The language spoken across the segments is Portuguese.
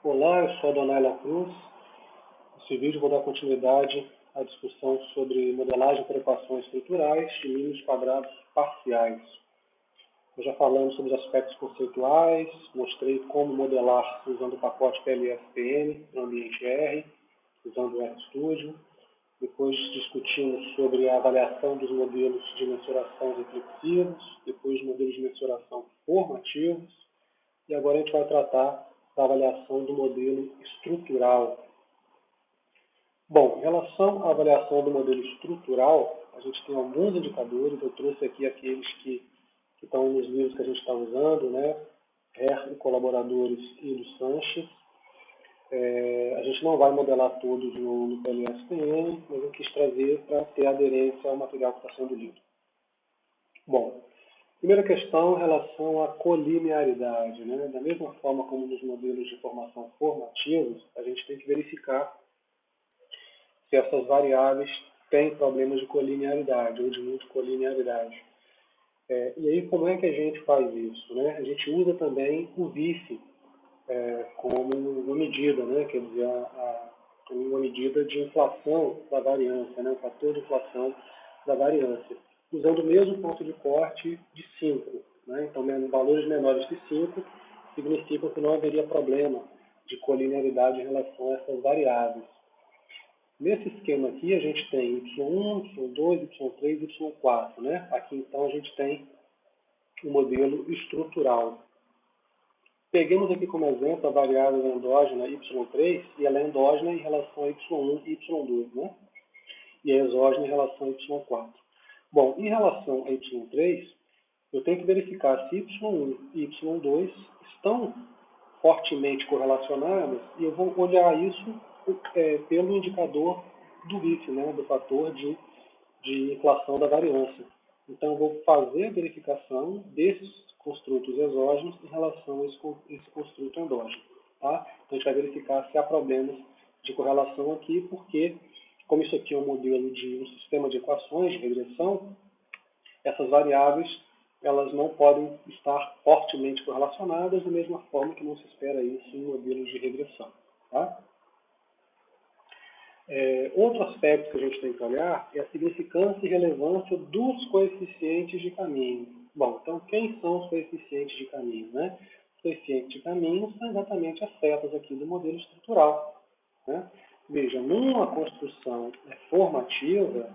Olá, eu sou a Dona Ela Cruz. Nesse vídeo vou dar continuidade à discussão sobre modelagem por equações estruturais de mínimos quadrados parciais. Nós já falamos sobre os aspectos conceituais, mostrei como modelar usando o pacote PLS-PM no ambiente R, usando o RStudio. Depois discutimos sobre a avaliação dos modelos de mensuração reflexivos, depois modelos de mensuração formativos, e agora a gente vai tratar da avaliação do modelo estrutural. Bom, em relação à avaliação do modelo estrutural, a gente tem alguns indicadores, eu trouxe aqui aqueles que estão nos livros que a gente está usando, né? Herr e colaboradores e do Sanches. A gente não vai modelar todos no PLS-PM, mas eu quis trazer para ter aderência ao material que está sendo lido. Bom, primeira questão em relação à colinearidade, né? Da mesma forma como nos modelos de formação formativos, a gente tem que verificar se essas variáveis têm problemas de colinearidade ou de multicolinearidade. E aí, como é que a gente faz isso, né? A gente usa também o VIF como uma medida, né? Quer dizer, uma medida de inflação da variância, né? O fator de inflação da variância, usando o mesmo ponto de corte de 5. Né? Então, valores menores que 5 significam que não haveria problema de colinearidade em relação a essas variáveis. Nesse esquema aqui, a gente tem y1, y2, y3 e y4. Né? Aqui, então, a gente tem o modelo estrutural. Peguemos aqui como exemplo a variável endógena y3, e ela é endógena em relação a y1 e y2, né? E é exógena em relação a y4. Bom, em relação a y3, eu tenho que verificar se y1 e y2 estão fortemente correlacionadas, e eu vou olhar isso pelo indicador do VIF, né, do fator de inflação da variância. Então, eu vou fazer a verificação desses construtos exógenos em relação a esse construto endógeno. Tá? Então, a gente vai verificar se há problemas de correlação aqui, porque, como isso aqui é um modelo de um sistema de equações de regressão, essas variáveis elas não podem estar fortemente correlacionadas, da mesma forma que não se espera isso em modelos de regressão. Tá? Outro aspecto que a gente tem que olhar é a significância e relevância dos coeficientes de caminho. Bom, então quem são os coeficientes de caminho? Né? Os coeficientes de caminho são exatamente as setas aqui do modelo estrutural. Né? Veja, numa construção formativa,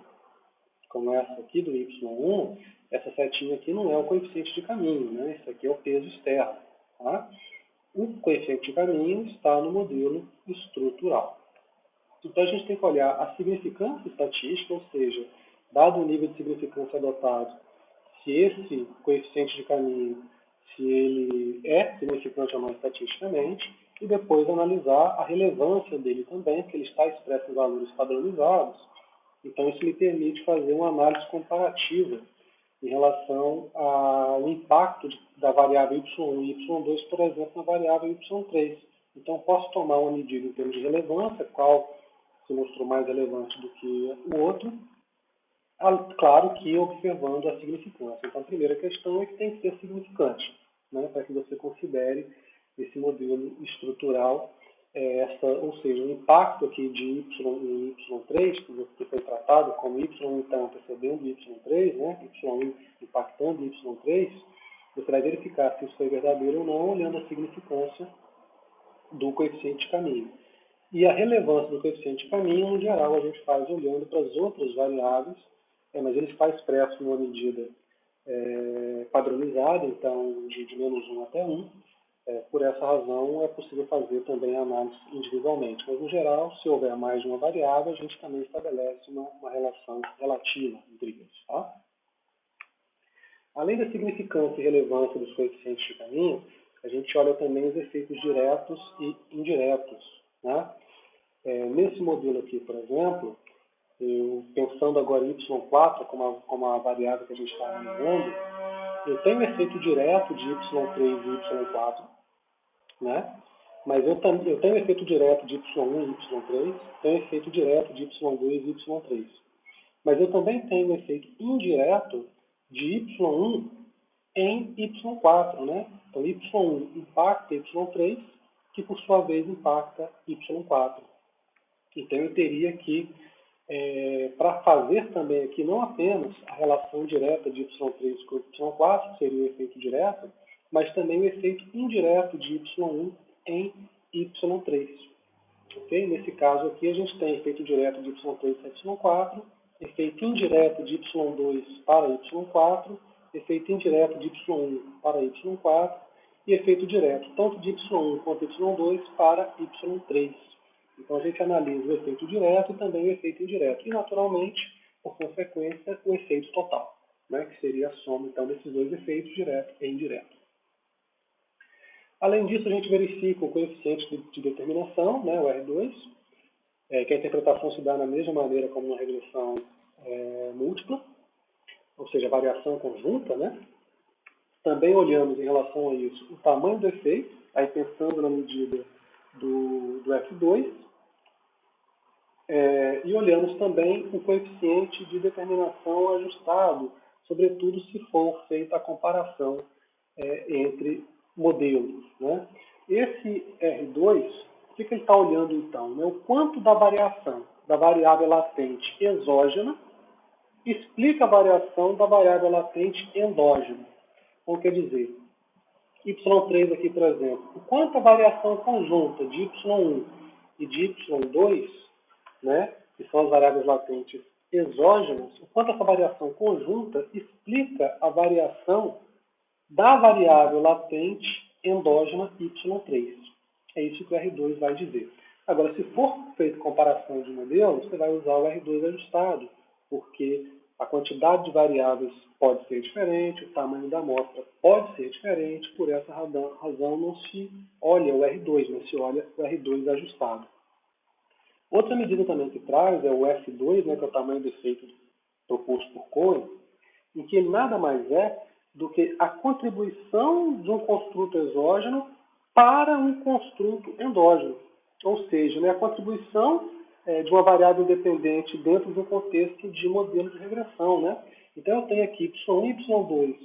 como essa aqui do y1, essa setinha aqui não é o coeficiente de caminho, né? Isso aqui é o peso externo. Tá? O coeficiente de caminho está no modelo estrutural. Então, a gente tem que olhar a significância estatística, ou seja, dado o nível de significância adotado, se esse coeficiente de caminho, se ele é significante ou não estatisticamente, e depois analisar a relevância dele também, porque ele está expresso em valores padronizados. Então, isso me permite fazer uma análise comparativa em relação ao impacto da variável y1 e y2, por exemplo, na variável y3. Então, posso tomar uma medida em termos de relevância, qual se mostrou mais relevante do que o outro, claro que observando a significância. Então, a primeira questão é que tem que ser significante, né, para que você considere esse modelo estrutural, ou seja, o impacto aqui de y em y3, que foi tratado como y então antecedendo y3, né, y1 impactando y3, você vai verificar se isso foi verdadeiro ou não, olhando a significância do coeficiente de caminho. E a relevância do coeficiente de caminho, no geral, a gente faz olhando para as outras variáveis, mas ele está expresso numa medida padronizada, então de menos 1 até 1. Por essa razão, é possível fazer também a análise individualmente. Mas, no geral, se houver mais de uma variável, a gente também estabelece uma relação relativa entre eles. Tá? Além da significância e relevância dos coeficientes de caminho, a gente olha também os efeitos diretos e indiretos. Né? Nesse modelo aqui, por exemplo, pensando agora em y4 como a variável que a gente está analisando, eu tenho efeito direto de y3 e y4, né? Mas eu tenho efeito direto de y1 e y3, tenho efeito direto de y2 e y3. Mas eu também tenho efeito indireto de y1 em y4, né? Então, y1 impacta y3 que por sua vez impacta y4. Então eu teria que, para fazer também aqui não apenas a relação direta de y3 com y4, que seria o efeito direto, mas também o efeito indireto de y1 em y3. Okay? Nesse caso aqui a gente tem efeito direto de y3 para y4, efeito indireto de y2 para y4, efeito indireto de y1 para y4 e efeito direto tanto de y1 quanto y2 para y3. Então a gente analisa o efeito direto e também o efeito indireto. E naturalmente, por consequência, o efeito total, né, que seria a soma então desses dois efeitos, direto e indireto. Além disso, a gente verifica o coeficiente de determinação, né, o R2, que a interpretação se dá da mesma maneira como uma regressão múltipla, ou seja, variação conjunta, né? Também olhamos em relação a isso o tamanho do efeito, aí pensando na medida do F2, e olhamos também o coeficiente de determinação ajustado, sobretudo se for feita a comparação entre modelos, né? Esse R2, o que ele está olhando então? Né? O quanto da variação da variável latente exógena explica a variação da variável latente endógena. Então, quer dizer, y3 aqui, por exemplo, o quanto a variação conjunta de y1 e de y2, né, que são as variáveis latentes exógenas, o quanto essa variação conjunta explica a variação da variável latente endógena y3. É isso que o R2 vai dizer. Agora, se for feita comparação de modelos, você vai usar o R2 ajustado, porque a quantidade de variáveis pode ser diferente, o tamanho da amostra pode ser diferente, por essa razão não se olha o R2, mas se olha o R2 ajustado. Outra medida também que traz é o F2, né, que é o tamanho do efeito proposto por Cohen, em que ele nada mais é do que a contribuição de um construto exógeno para um construto endógeno. Ou seja, né, a contribuição de uma variável dependente dentro de um contexto de modelo de regressão. Né? Então, eu tenho aqui y1 e y2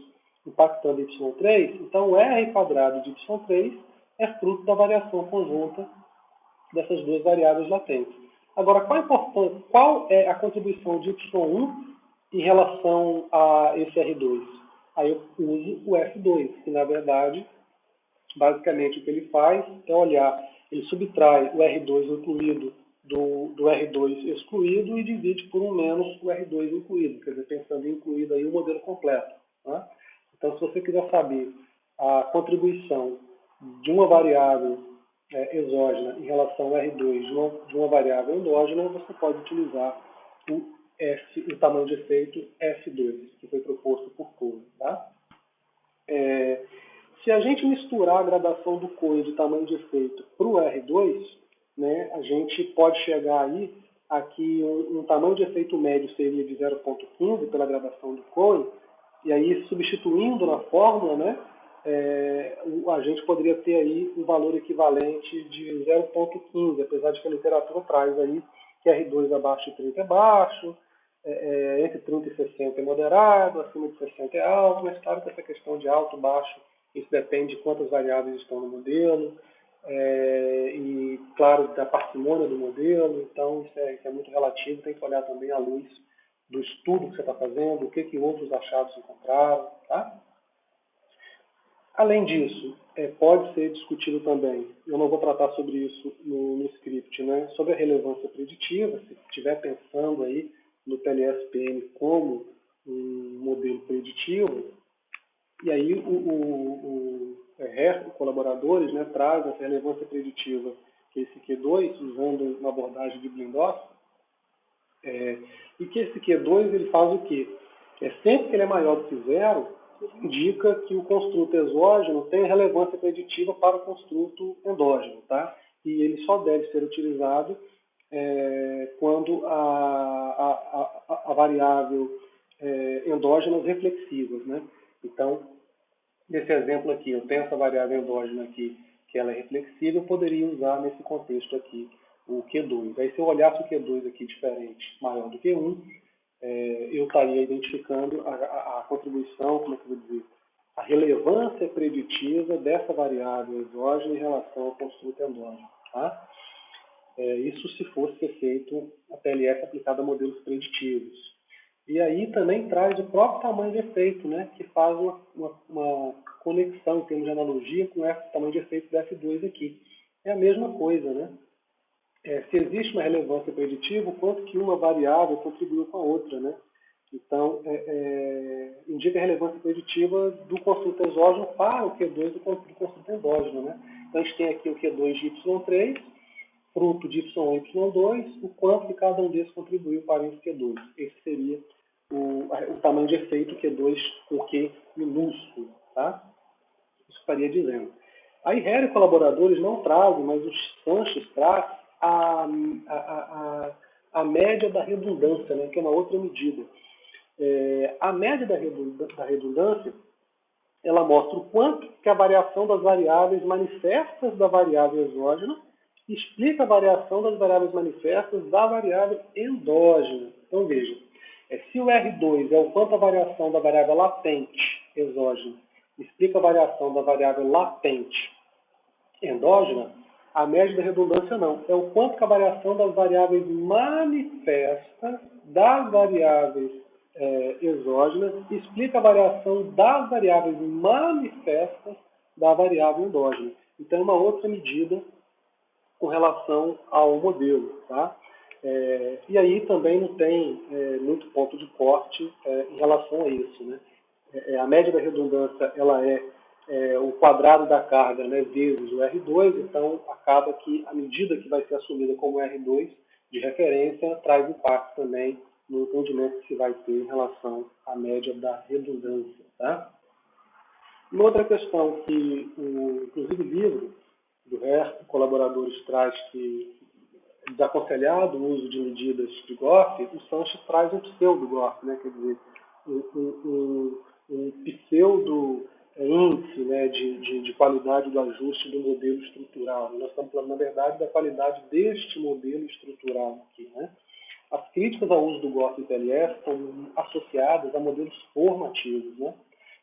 impactando y3, então o R quadrado de y3 é fruto da variação conjunta dessas duas variáveis latentes. Agora, qual é a contribuição de y1 em relação a esse R2? Aí eu uso o F2, que na verdade, basicamente o que ele faz é olhar, ele subtrai o R2 incluído do R2 excluído e divide por 1 menos o R2 incluído, quer dizer, pensando em incluído aí o modelo completo. Tá? Então, se você quiser saber a contribuição de uma variável exógena em relação ao R2 de uma variável endógena, você pode utilizar o tamanho de efeito F2, que foi proposto por Cohen. Tá? Se a gente misturar a gradação do Cohen de tamanho de efeito para o R2, né, a gente pode chegar aí a que um tamanho de efeito médio seria de 0,15 pela gradação do Cohen, e aí substituindo na fórmula, né, a gente poderia ter aí um valor equivalente de 0,15, apesar de que a literatura traz aí que R2 abaixo de 30 é baixo, entre 30 e 60 é moderado, acima de 60 é alto, mas claro que essa questão de alto, baixo, isso depende de quantas variáveis estão no modelo, e claro, da parcimônia do modelo, então isso é muito relativo, tem que olhar também à luz do estudo que você está fazendo, o que outros achados encontraram, tá? Além disso, pode ser discutido também, eu não vou tratar sobre isso no script, né, sobre a relevância preditiva, se estiver pensando aí no PLS-PM como um modelo preditivo, e aí o colaboradores, né, traz essa relevância preditiva, que é esse Q2, usando uma abordagem de Blindoff, e que esse Q2 ele faz o quê? Sempre que ele é maior do que zero, indica que o construto exógeno tem relevância preditiva para o construto endógeno, tá? E ele só deve ser utilizado quando a variável endógenas reflexivas, né? Então, nesse exemplo aqui, eu tenho essa variável endógena aqui, que ela é reflexiva, eu poderia usar nesse contexto aqui o Q2. Aí, se eu olhasse o Q2 aqui diferente, maior do que 1, eu estaria identificando a contribuição, como é que eu vou dizer, a relevância preditiva dessa variável exógena em relação ao construto endógeno. Tá? Isso se fosse ser feito a PLS aplicada a modelos preditivos. E aí também traz o próprio tamanho de efeito, né, que faz uma conexão em termos de analogia com esse tamanho de efeito da F2 aqui. É a mesma coisa, né? Se existe uma relevância preditiva, o quanto que uma variável contribuiu com a outra, né? Então, indica a relevância preditiva do construto exógeno para o Q2 do construto endógeno, né? Então, a gente tem aqui o Q2 de Y3, fruto de Y1 e Y2, o quanto que cada um desses contribuiu para esse Q2. Esse seria o tamanho de efeito Q2 com Q minúsculo, tá? Isso estaria dizendo. Aí, Herr e colaboradores não trazem, mas os Sanches traz a média da redundância, né, que é uma outra medida. A média da redundância, ela mostra o quanto que a variação das variáveis manifestas da variável exógena explica a variação das variáveis manifestas da variável endógena. Então, veja, se o R2 é o quanto a variação da variável latente exógena explica a variação da variável latente endógena, a média da redundância não. É o quanto que a variação das variáveis manifestas das variáveis exógenas explica a variação das variáveis manifestas da variável endógena. Então, é uma outra medida com relação ao modelo. Tá? E aí também não tem muito ponto de corte em relação a isso. Né? A média da redundância ela é o quadrado da carga, né, vezes o R2, então acaba que a medida que vai ser assumida como R2 de referência traz impacto também no entendimento que se vai ter em relação à média da redundância. Tá? Uma outra questão que, inclusive, o livro do Herr, colaboradores, traz que é desaconselhado o uso de medidas de Goff, o Sanches traz um pseudo-Goff, né, quer dizer, um pseudo índice, né, de qualidade do ajuste do modelo estrutural. Nós estamos falando, na verdade, da qualidade deste modelo estrutural aqui. Né? As críticas ao uso do Goff em PLS estão associadas a modelos formativos. Né?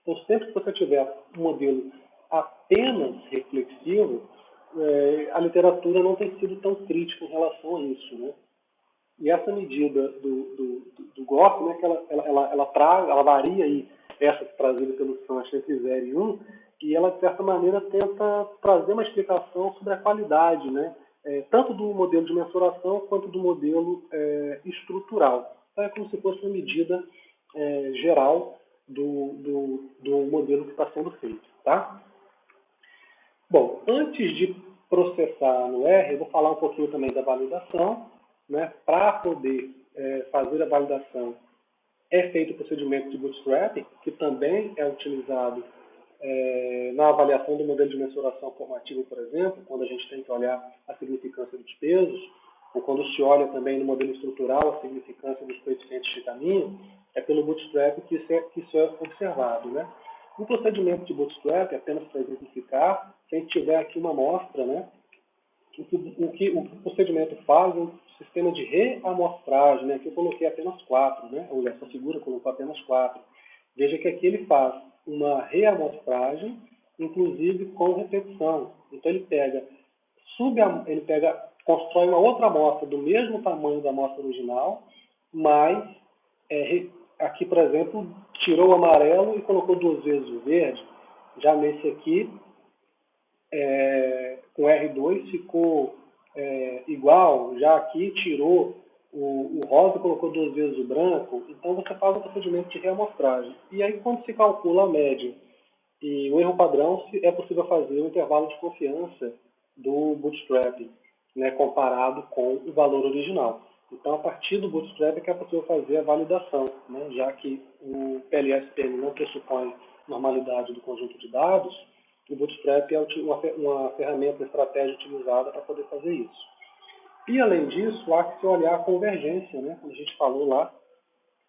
Então, sempre que você tiver um modelo apenas reflexivo, a literatura não tem sido tão crítica em relação a isso. Né? E essa medida do Goff, né, que ela varia aí, essa trazida pelo Sanches entre 0 e 1, e ela, de certa maneira, tenta trazer uma explicação sobre a qualidade, né, tanto do modelo de mensuração quanto do modelo estrutural. Então, é como se fosse uma medida geral do modelo que está sendo feito. Tá? Bom, antes de processar no R, eu vou falar um pouquinho também da validação. Né? Para poder fazer a validação, é feito o procedimento de bootstrapping, que também é utilizado na avaliação do modelo de mensuração formativo, por exemplo, quando a gente tem que olhar a significância dos pesos, ou quando se olha também no modelo estrutural a significância dos coeficientes de caminho, é pelo bootstrapping que isso é observado. Né? No procedimento de bootstrapping, apenas para exemplificar, se a gente tiver aqui uma amostra, né, o que o procedimento faz é um sistema de reamostragem, né? Aqui eu coloquei apenas 4, né? Ou essa figura colocou apenas 4. Veja que aqui ele faz uma reamostragem, inclusive com repetição. Então ele constrói uma outra amostra do mesmo tamanho da amostra original, mas aqui, por exemplo, tirou o amarelo e colocou 2 vezes o verde. Já nesse aqui, com R2 ficou igual, já aqui tirou o rosa e colocou 2 vezes o branco, então você faz um procedimento de reamostragem. E aí, quando se calcula a média e o erro padrão, é possível fazer um intervalo de confiança do bootstrap, né, comparado com o valor original. Então, a partir do bootstrap é que é possível fazer a validação, né, já que o PLS-PM não pressupõe normalidade do conjunto de dados, o Bootstrap é uma ferramenta, uma estratégia utilizada para poder fazer isso. E, além disso, há que se olhar a convergência, né? Como a gente falou lá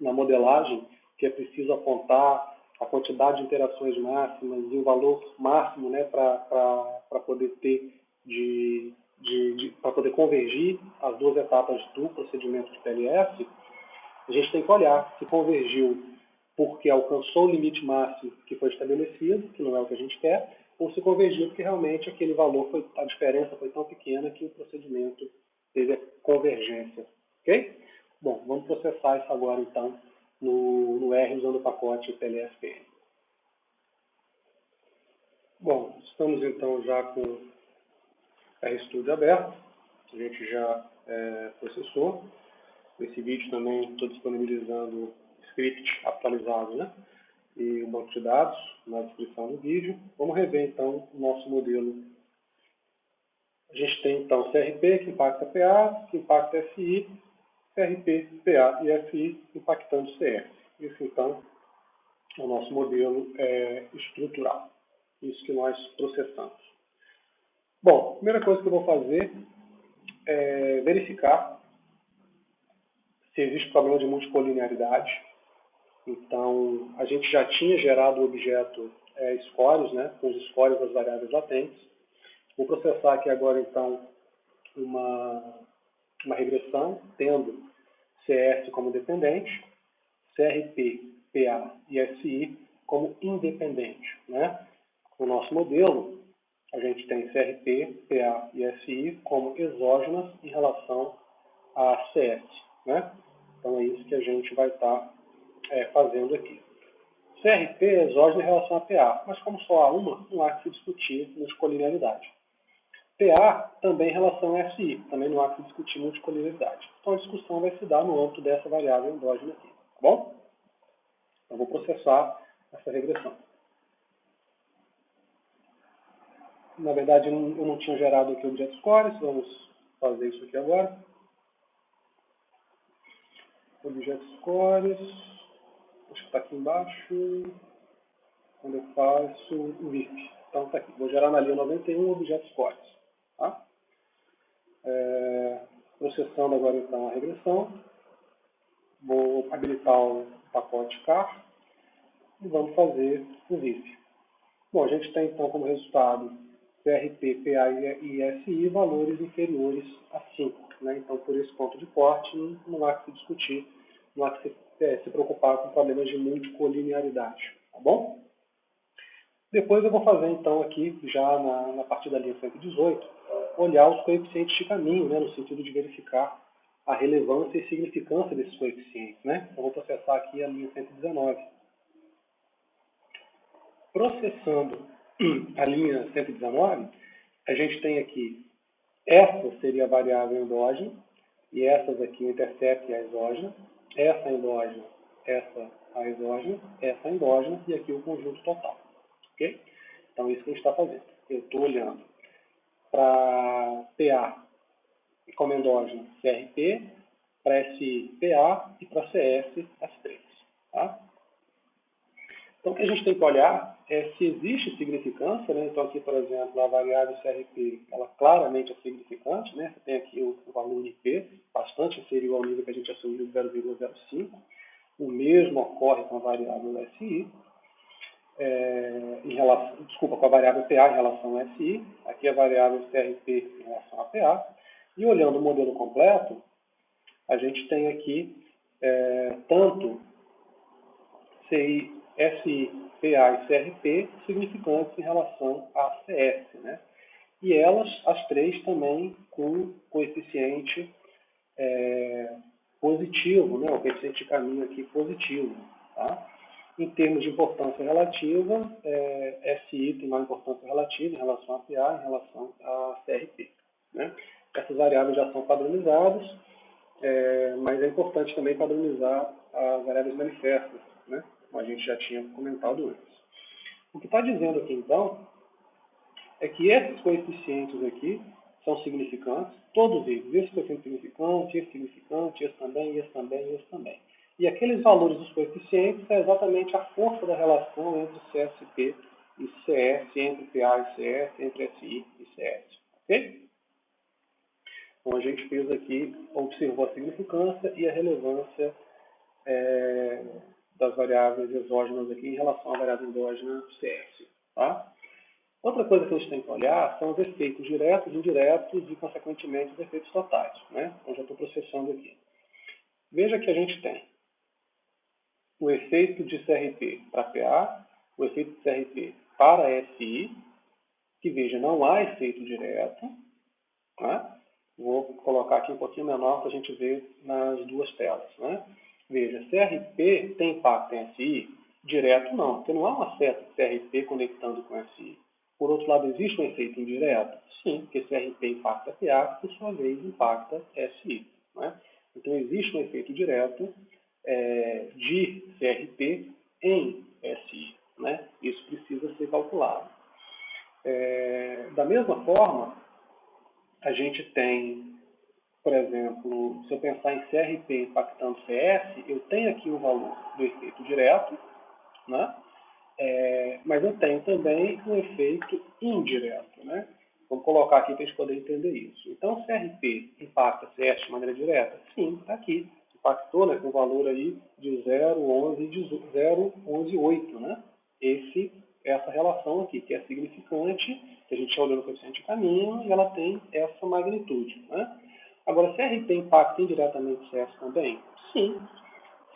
na modelagem, que é preciso apontar a quantidade de interações máximas e o valor máximo, né, para poder ter para poder convergir as duas etapas do procedimento de PLS. A gente tem que olhar se convergiu porque alcançou o limite máximo que foi estabelecido, que não é o que a gente quer, ou se convergiu porque realmente aquele valor, a diferença foi tão pequena que o procedimento teve a convergência. Ok? Bom, vamos processar isso agora então no R usando o pacote PLFPM. Bom, estamos então já com o RStudio aberto, a gente já processou. Nesse vídeo também estou disponibilizando o script atualizado, né? E o banco de dados na descrição do vídeo. Vamos rever então o nosso modelo. A gente tem então CRP que impacta PA, que impacta FI, CRP, PA e FI impactando CS. Isso então é o nosso modelo estrutural. Isso que nós processamos. Bom, a primeira coisa que eu vou fazer é verificar se existe problema de multicolinearidade. Então, a gente já tinha gerado o objeto scores, né, com os scores das variáveis latentes. Vou processar aqui agora, então, uma regressão, tendo CS como dependente, CRP, PA e SI como independente. Né? No nosso modelo, a gente tem CRP, PA e SI como exógenas em relação a CS. Né? Então, é isso que a gente vai estar fazendo aqui. CRP é exógeno em relação a PA, mas como só há uma, não há que se discutir multicolinearidade. PA também em relação a SI, também não há que se discutir multicolinearidade. Então a discussão vai se dar no âmbito dessa variável endógena aqui, tá bom? Então vou processar essa regressão. Na verdade, eu não tinha gerado aqui o objeto scores, vamos fazer isso aqui agora. Objeto scores, acho que está aqui embaixo, quando eu faço o VIP. Então está aqui, vou gerar na linha 91 objeto scores. Tá? Processando agora então a regressão, vou habilitar o pacote car e vamos fazer o VIP. Bom, a gente tem então como resultado CRP, PA e SI valores inferiores a 5. Né? Então, por esse ponto de corte, não há que se discutir, não há que se preocupar com problemas de multicolinearidade. Tá bom? Depois eu vou fazer então aqui, já na partir da linha 118, olhar os coeficientes de caminho, né? No sentido de verificar a relevância e significância desses coeficientes. Né? Então, vou processar aqui a linha 119. Processando a linha 119, a gente tem aqui, essa seria a variável endógena, e essas aqui, o intercept e a exógena, essa endógena, essa a exógena, essa a endógena, e aqui o conjunto total. Ok? Então, isso que a gente está fazendo. Eu estou olhando para PA como endógeno CRP, para SI PA e para CS S3. Tá? Então, o que a gente tem que olhar é se existe significância, né? Então, aqui, por exemplo, a variável CRP, ela claramente é significante, né? Você tem aqui o valor IP, bastante inferior ao nível que a gente assumiu de 0,05. O mesmo ocorre com a variável SI, com a variável PA em relação a SI, aqui a variável CRP em relação a PA. E olhando o modelo completo, a gente tem aqui tanto SI, PA e CRP significantes em relação a CS, né? E elas, as três, também com coeficiente positivo, né? O coeficiente de caminho aqui positivo, tá? Em termos de importância relativa, SI tem uma importância relativa em relação a PA, em relação a CRP, né? Essas variáveis já são padronizadas, mas é importante também padronizar as variáveis manifestas, né? Como a gente já tinha comentado antes. O que está dizendo aqui, então, é que esses coeficientes aqui são significantes, todos eles. Esse coeficiente significante, esse também, esse também, esse também. E aqueles valores dos coeficientes é exatamente a força da relação entre CSP e CS, entre PA e CS, entre SI e CS. Ok? Então, a gente fez aqui, observou a significância e a relevância das variáveis exógenas aqui em relação à variável endógena CS. Tá? Outra coisa que a gente tem que olhar são os efeitos diretos, indiretos e, consequentemente, os efeitos totais. Né? Então, já estou processando aqui. Veja que a gente tem o efeito de CRP para PA, o efeito de CRP para SI, que veja, não há efeito direto, né? Vou colocar aqui um pouquinho menor para a gente ver nas duas telas, né? Veja, CRP tem impacto em SI? Direto não, porque não há um afeto de CRP conectando com SI. Por outro lado, existe um efeito indireto? Sim, porque CRP impacta PA, que por sua vez impacta SI, né? Então, existe um efeito direto de CRP em SI, né? Isso precisa ser calculado. Da mesma forma, a gente tem, por exemplo, se eu pensar em CRP impactando CS, eu tenho aqui o valor do efeito direto, né? Mas eu tenho também um efeito indireto, né? Vamos colocar aqui para a gente poder entender isso. Então, CRP impacta CS de maneira direta? Sim, está aqui. Impactou, né, com o valor aí de 0,11,8, né? Essa relação aqui, que é significante, que a gente já olhou no coeficiente de caminho, e ela tem essa magnitude, né? Agora, CRP impacta indiretamente CS também? Sim.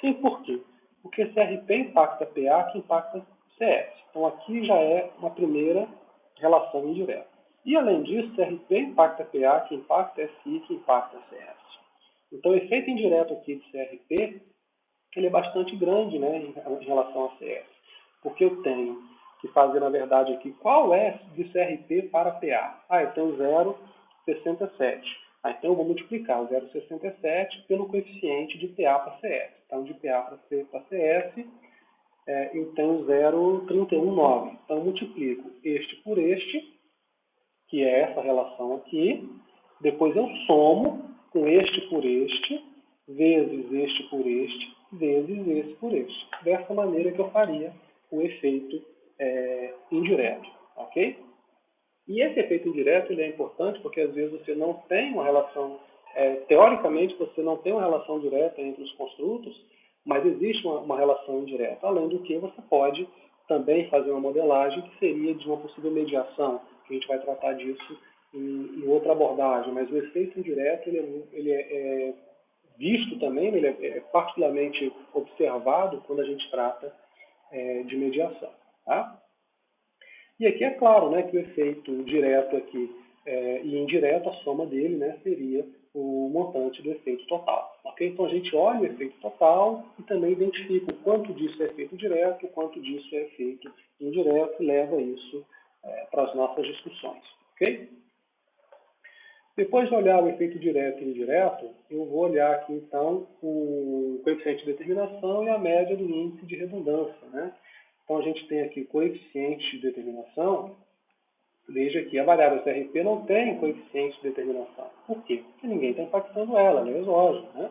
Sim, por quê? Porque CRP impacta PA, que impacta CS. Então, aqui já é uma primeira relação indireta. E, além disso, CRP impacta PA, que impacta SI, que impacta CS. Então, o efeito indireto aqui de CRP, ele é bastante grande, né, em relação a CS. Porque eu tenho que fazer, na verdade, aqui, qual é de CRP para PA? Eu tenho 0,67. Então eu vou multiplicar o 0,67 pelo coeficiente de PA para CS. Então, de PA para CS, eu tenho 0,319. Então, eu multiplico este por este, que é essa relação aqui. Depois eu somo com este por este, vezes este por este, vezes esse por este. Dessa maneira que eu faria o efeito indireto, ok? E esse efeito indireto ele é importante porque às vezes você não tem uma relação, teoricamente você não tem uma relação direta entre os construtos, mas existe uma relação indireta. Além do que você pode também fazer uma modelagem que seria de uma possível mediação, que a gente vai tratar disso em outra abordagem, mas o efeito indireto ele é visto também, ele é particularmente observado quando a gente trata de mediação. Tá? E aqui é claro, né, que o efeito direto aqui e indireto, a soma dele, né, seria o montante do efeito total. Okay? Então a gente olha o efeito total e também identifica o quanto disso é efeito direto, o quanto disso é efeito indireto e leva isso para as nossas discussões. Okay? Depois de olhar o efeito direto e indireto, eu vou olhar aqui então o coeficiente de determinação e a média do índice de redundância, né? Então, a gente tem aqui coeficiente de determinação. Veja que a variável CRP não tem coeficiente de determinação. Por quê? Porque ninguém está impactando ela, ela é exógena, né?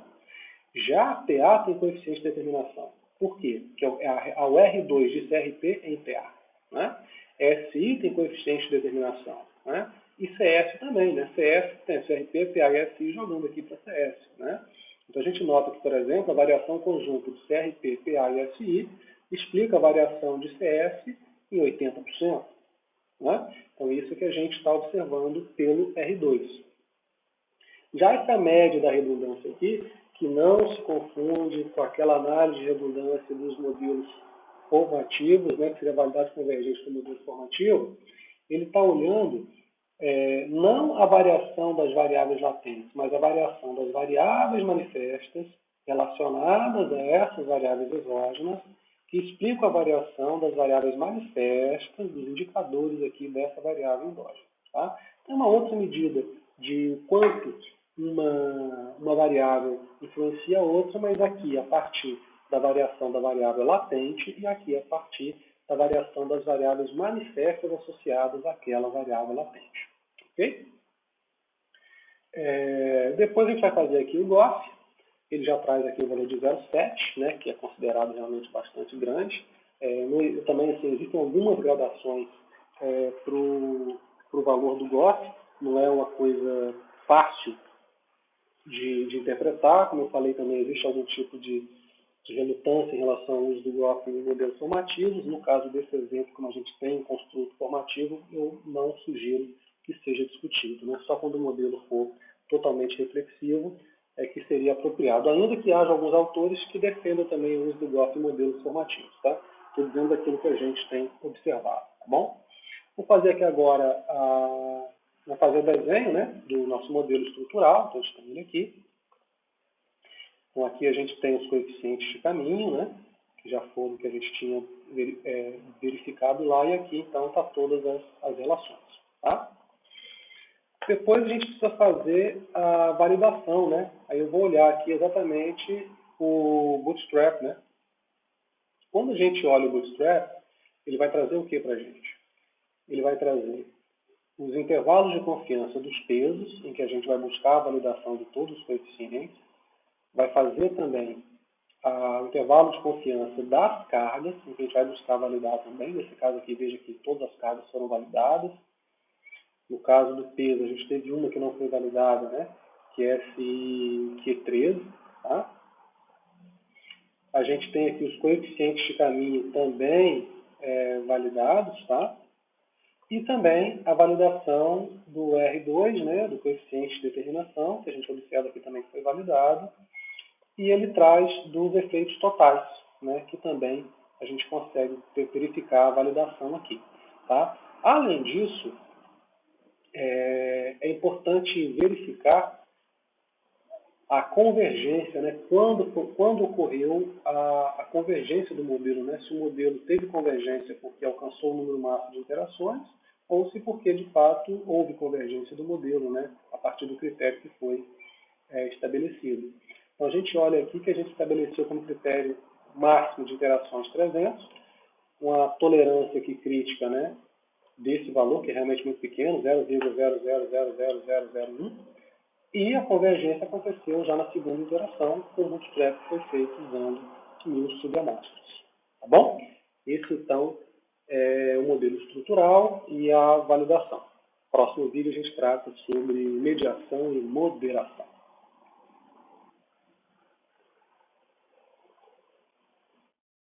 Já a PA tem coeficiente de determinação. Por quê? Porque o R2 de CRP é em PA. Né? SI tem coeficiente de determinação. Né? E CS também, né? CS tem CRP, PA e SI jogando aqui para CS. Né? Então a gente nota que, por exemplo, a variação conjunta de CRP, PA e SI explica a variação de CS em 80%. Né? Então isso que a gente está observando pelo R2. Já essa média da redundância aqui, que não se confunde com aquela análise de redundância dos modelos formativos, né, que seria a validade convergente do modelo formativo, ele está olhando não a variação das variáveis latentes, mas a variação das variáveis manifestas relacionadas a essas variáveis exógenas, que explicam a variação das variáveis manifestas, dos indicadores aqui dessa variável endógena. Tá? Tem uma outra medida de quanto uma variável influencia a outra, mas aqui a partir da variação da variável latente e aqui a partir da variação das variáveis manifestas associadas àquela variável latente. Ok? Depois a gente vai fazer aqui o GOF. Ele já traz aqui o valor de 0,7, né, que é considerado realmente bastante grande. Também assim, existem algumas gradações para o valor do GOF. Não é uma coisa fácil de interpretar. Como eu falei também, existe algum tipo de relutância em relação ao uso do GOF em modelos formativos. No caso desse exemplo, como a gente tem um construto formativo, eu não sugiro que seja discutido. Né? Só quando o modelo for totalmente reflexivo é que seria apropriado apropriado, ainda que haja alguns autores que defendam também o uso do GOF em modelos formativos, tá? Estou dizendo daquilo que a gente tem observado, tá bom? Vou fazer aqui agora, vou fazer o desenho, né, do nosso modelo estrutural, então estamos indo aqui. Então aqui a gente tem os coeficientes de caminho, né, que já foram que a gente tinha verificado lá, e aqui então está todas as relações, tá? Depois a gente precisa fazer a validação, né? Aí eu vou olhar aqui exatamente o Bootstrap, né? Quando a gente olha o Bootstrap, ele vai trazer o que para a gente? Ele vai trazer os intervalos de confiança dos pesos, em que a gente vai buscar a validação de todos os coeficientes, vai fazer também o intervalo de confiança das cargas, em que a gente vai buscar validar também. Nesse caso aqui, veja que todas as cargas foram validadas. No caso do peso, a gente teve uma que não foi validada, né? Que é Q13, tá? A gente tem aqui os coeficientes de caminho também validados, tá? E também a validação do R2, né? Do coeficiente de determinação, que a gente observa aqui também que foi validado. E ele traz dos efeitos totais, né? Que também a gente consegue verificar a validação aqui, tá? Além disso, é importante verificar a convergência, né? Quando ocorreu a convergência do modelo, né? Se o modelo teve convergência porque alcançou o número máximo de interações, ou se porque, de fato, houve convergência do modelo, né? A partir do critério que foi estabelecido. Então, a gente olha aqui que a gente estabeleceu como critério máximo de interações 300, uma tolerância aqui crítica, né? Desse valor, que é realmente muito pequeno, 0,0000001, e a convergência aconteceu já na segunda interação, com o bootstrap que foi feito usando 1000 subamostras. Tá bom? Esse, então, é o modelo estrutural e a validação. Próximo vídeo a gente trata sobre mediação e moderação.